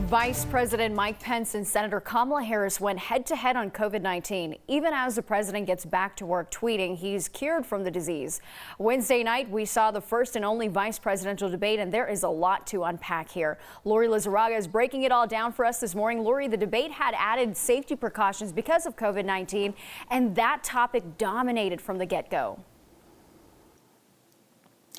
Vice President Mike Pence and Senator Kamala Harris went head-to-head on COVID-19, even as the president gets back to work tweeting he's cured from the disease. Wednesday night, we saw the first and only vice presidential debate, and there is a lot to unpack here. Lori Lizarraga is breaking it all down for us this morning. Lori, the debate had added safety precautions because of COVID-19, and that topic dominated from the get-go.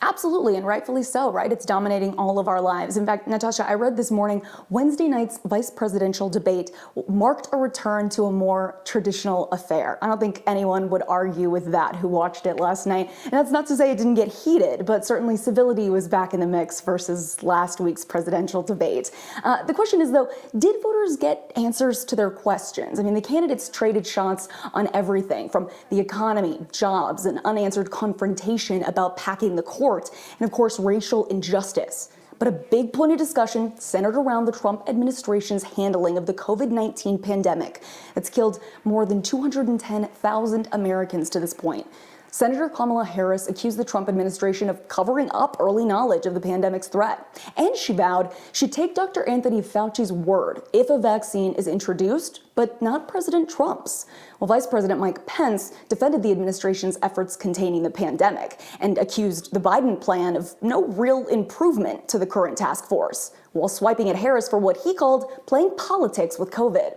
Absolutely, and rightfully so, right? It's dominating all of our lives. In fact, Natasha, I read this morning, Wednesday night's vice presidential debate marked a return to a more traditional affair. I don't think anyone would argue with that who watched it last night. And that's not to say it didn't get heated, but certainly civility was back in the mix versus last week's presidential debate. The question is, though, did voters get answers to their questions? I mean, the candidates traded shots on everything from the economy, jobs, and unanswered confrontation about packing the court, and of course, racial injustice. But a big point of discussion centered around the Trump administration's handling of the COVID-19 pandemic that's killed more than 210,000 Americans to this point. Senator Kamala Harris accused the Trump administration of covering up early knowledge of the pandemic's threat. And she vowed she'd take Dr. Anthony Fauci's word if a vaccine is introduced, but not President Trump's. Well, Vice President Mike Pence defended the administration's efforts containing the pandemic and accused the Biden plan of no real improvement to the current task force, while swiping at Harris for what he called playing politics with COVID.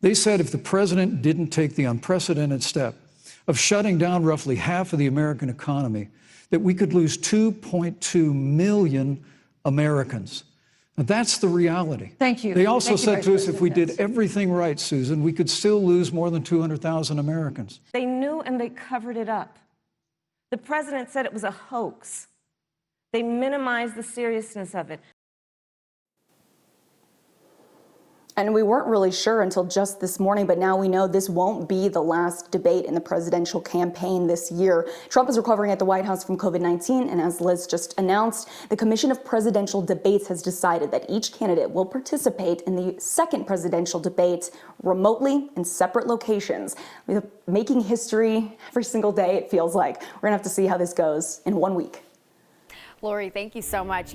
They said if the president didn't take the unprecedented step of shutting down roughly half of the American economy, that we could lose 2.2 million Americans. Now, that's the reality. Thank you. They also said to us if we did everything right, Susan, we could still lose more than 200,000 Americans. They knew and they covered it up. The president said it was a hoax. They minimized the seriousness of it. And we weren't really sure until just this morning, but now we know this won't be the last debate in the presidential campaign this year. Trump is recovering at the White House from COVID-19, and as Liz just announced, the Commission of Presidential Debates has decided that each candidate will participate in the second presidential debate remotely in separate locations. We're making history every single day, it feels like. We're going to have to see how this goes in 1 week. Lori, thank you so much.